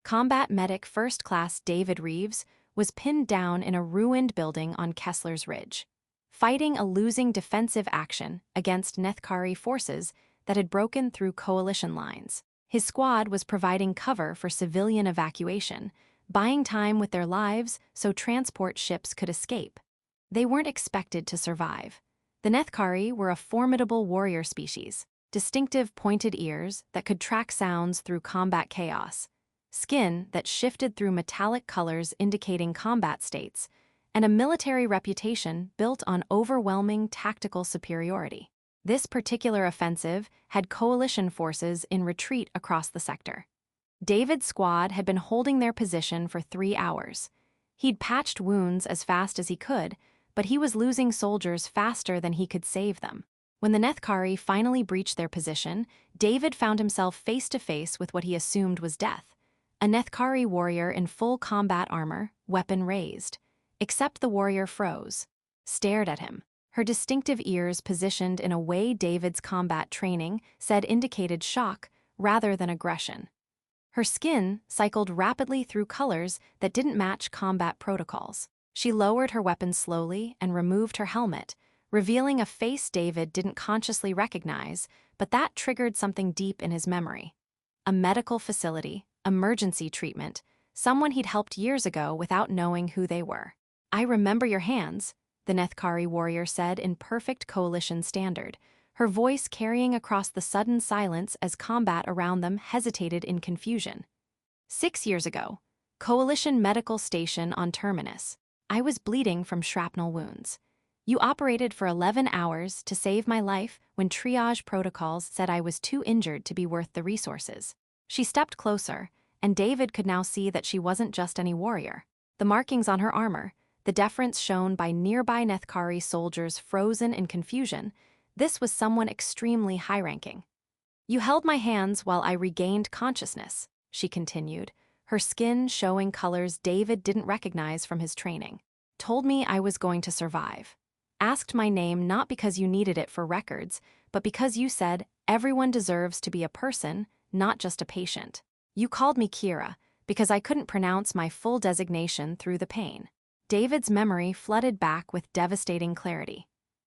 Combat Medic First Class David Reeves was pinned down in a ruined building on Kessler's Ridge, fighting a losing defensive action against Nethkari forces that had broken through coalition lines. His squad was providing cover for civilian evacuation, buying time with their lives so transport ships could escape. They weren't expected to survive. The Nethkari were a formidable warrior species, distinctive pointed ears that could track sounds through combat chaos, skin that shifted through metallic colors indicating combat states, and a military reputation built on overwhelming tactical superiority. This particular offensive had coalition forces in retreat across the sector. David's squad had been holding their position for 3 hours. He'd patched wounds as fast as he could, but he was losing soldiers faster than he could save them. When the Nethkari finally breached their position, David found himself face to face with what he assumed was death. A Nethkari warrior in full combat armor, weapon raised. Except the warrior froze, stared at him. Her distinctive ears positioned in a way David's combat training said indicated shock rather than aggression. Her skin cycled rapidly through colors that didn't match combat protocols. She lowered her weapon slowly and removed her helmet, revealing a face David didn't consciously recognize, but that triggered something deep in his memory. A medical facility, emergency treatment, someone he'd helped years ago without knowing who they were. "I remember your hands," the Nethkari warrior said in perfect coalition standard, her voice carrying across the sudden silence as combat around them hesitated in confusion. 6 years ago, Coalition Medical Station on Terminus. I was bleeding from shrapnel wounds. You operated for 11 hours to save my life when triage protocols said I was too injured to be worth the resources. She stepped closer, and David could now see that she wasn't just any warrior. The markings on her armor, the deference shown by nearby Nethkari soldiers frozen in confusion, this was someone extremely high-ranking. "You held my hands while I regained consciousness," she continued, her skin showing colors David didn't recognize from his training. "Told me I was going to survive. Asked my name not because you needed it for records, but because you said everyone deserves to be a person, not just a patient. You called me Kira because I couldn't pronounce my full designation through the pain." David's memory flooded back with devastating clarity.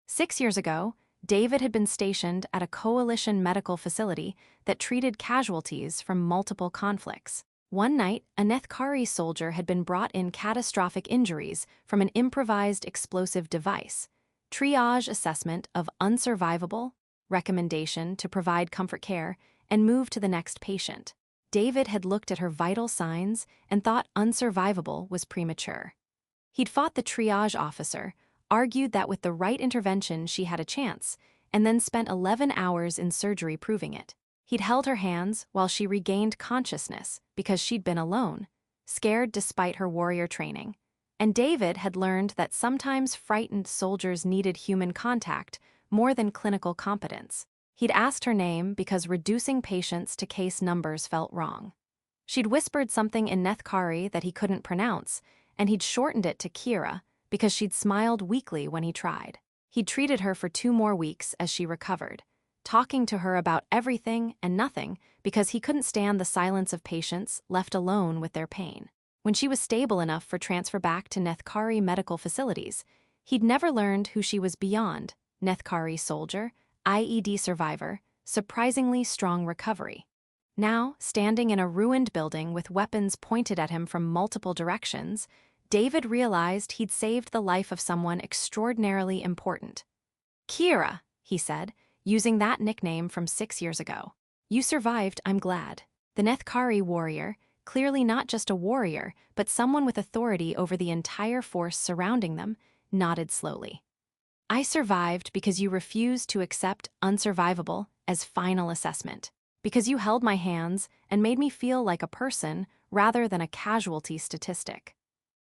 6 years ago, David had been stationed at a coalition medical facility that treated casualties from multiple conflicts. One night, a Nethkari soldier had been brought in catastrophic injuries from an improvised explosive device. Triage assessment of unsurvivable, recommendation to provide comfort care, and move to the next patient. David had looked at her vital signs and thought unsurvivable was premature. He'd fought the triage officer, argued that with the right intervention she had a chance, and then spent 11 hours in surgery proving it. He'd held her hands while she regained consciousness because she'd been alone, scared despite her warrior training. And David had learned that sometimes frightened soldiers needed human contact more than clinical competence. He'd asked her name because reducing patients to case numbers felt wrong. She'd whispered something in Nethkari that he couldn't pronounce, and he'd shortened it to Kira because she'd smiled weakly when he tried. He'd treated her for 2 more weeks as she recovered, talking to her about everything and nothing because he couldn't stand the silence of patients left alone with their pain. When she was stable enough for transfer back to Nethkari medical facilities, he'd never learned who she was beyond: Nethkari soldier, IED survivor, surprisingly strong recovery. Now, standing in a ruined building with weapons pointed at him from multiple directions, David realized he'd saved the life of someone extraordinarily important. "Kira," he said, using that nickname from 6 years ago. "You survived, I'm glad." The Nethkari warrior, clearly not just a warrior, but someone with authority over the entire force surrounding them, nodded slowly. "I survived because you refused to accept unsurvivable as final assessment. Because you held my hands and made me feel like a person rather than a casualty statistic."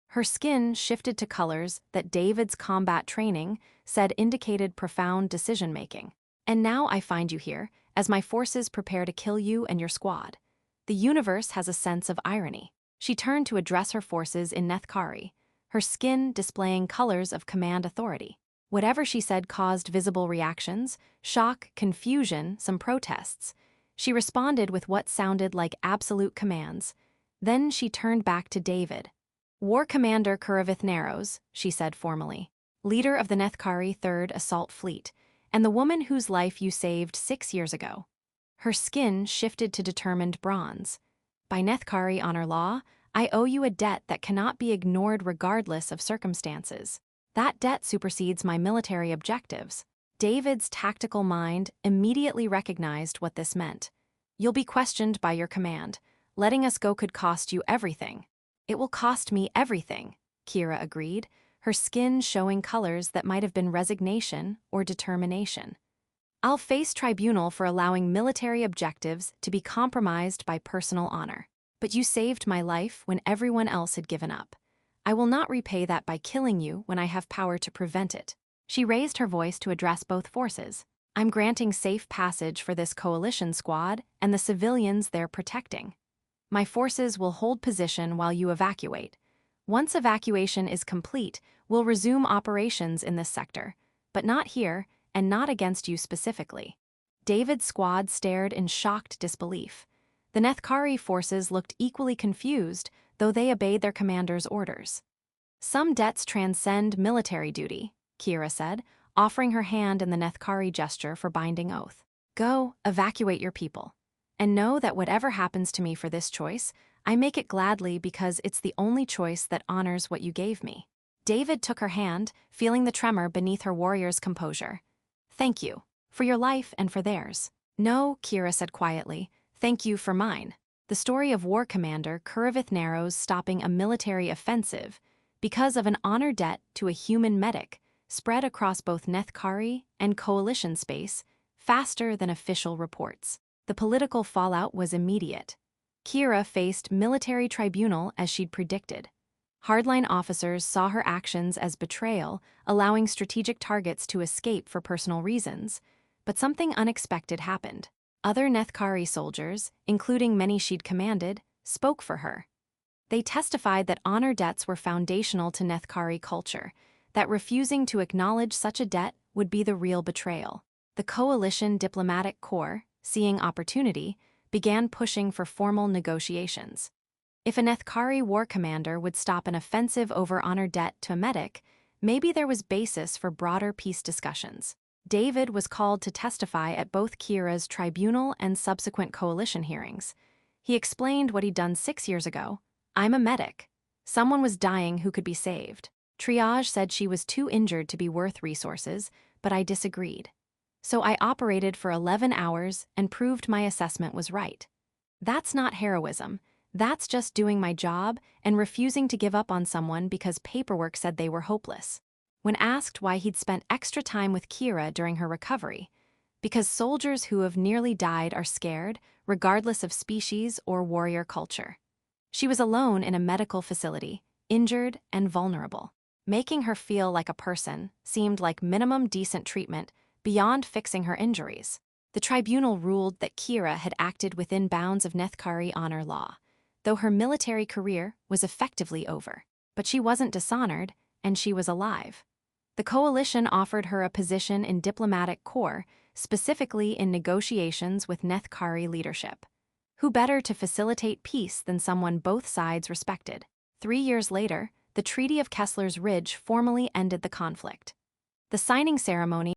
Her skin shifted to colors that David's combat training said indicated profound decision-making. "And now I find you here, as my forces prepare to kill you and your squad. The universe has a sense of irony." She turned to address her forces in Nethkari, her skin displaying colors of command authority. Whatever she said caused visible reactions: shock, confusion, some protests. She responded with what sounded like absolute commands. Then she turned back to David. War Commander Kuravith Narrows, she said formally, leader of the Nethkari 3rd Assault Fleet, and the woman whose life you saved 6 years ago. Her skin shifted to determined bronze. By Nethkari honor law, I owe you a debt that cannot be ignored regardless of circumstances. That debt supersedes my military objectives. David's tactical mind immediately recognized what this meant. You'll be questioned by your command. Letting us go could cost you everything. It will cost me everything, Kira agreed, her skin showing colors that might have been resignation or determination. I'll face tribunal for allowing military objectives to be compromised by personal honor. But you saved my life when everyone else had given up. I will not repay that by killing you when I have power to prevent it. She raised her voice to address both forces. I'm granting safe passage for this coalition squad and the civilians they're protecting. My forces will hold position while you evacuate. Once evacuation is complete, we'll resume operations in this sector, but not here and not against you specifically. David's squad stared in shocked disbelief. The Nethkari forces looked equally confused, though they obeyed their commander's orders. Some debts transcend military duty, Kira said, offering her hand in the Nethkari gesture for binding oath. Go, evacuate your people. And know that whatever happens to me for this choice, I make it gladly because it's the only choice that honors what you gave me. David took her hand, feeling the tremor beneath her warrior's composure. Thank you, for your life and for theirs. No, Kira said quietly, thank you for mine. The story of War Commander Kuravith Narrows stopping a military offensive because of an honor debt to a human medic spread across both Nethkari and coalition space faster than official reports. The political fallout was immediate. Kira faced military tribunal as she'd predicted. Hardline officers saw her actions as betrayal, allowing strategic targets to escape for personal reasons. But something unexpected happened. Other Nethkari soldiers, including many she'd commanded, spoke for her. They testified that honor debts were foundational to Nethkari culture, that refusing to acknowledge such a debt would be the real betrayal. The coalition diplomatic corps, seeing opportunity, began pushing for formal negotiations. If a Nethkari war commander would stop an offensive over honor debt to a medic, maybe there was basis for broader peace discussions. David was called to testify at both Kira's tribunal and subsequent coalition hearings. He explained what he'd done 6 years ago. I'm a medic. Someone was dying who could be saved. Triage said she was too injured to be worth resources, but I disagreed. So I operated for 11 hours and proved my assessment was right. That's not heroism. That's just doing my job and refusing to give up on someone because paperwork said they were hopeless. When asked why he'd spent extra time with Kira during her recovery, because soldiers who have nearly died are scared, regardless of species or warrior culture. She was alone in a medical facility, injured and vulnerable. Making her feel like a person seemed like minimum decent treatment beyond fixing her injuries. The tribunal ruled that Kira had acted within bounds of Nethkari honor law, though her military career was effectively over. But she wasn't dishonored, and she was alive. The coalition offered her a position in diplomatic corps, specifically in negotiations with Nethkari leadership. Who better to facilitate peace than someone both sides respected? 3 years later, the Treaty of Kessler's Ridge formally ended the conflict. The signing ceremony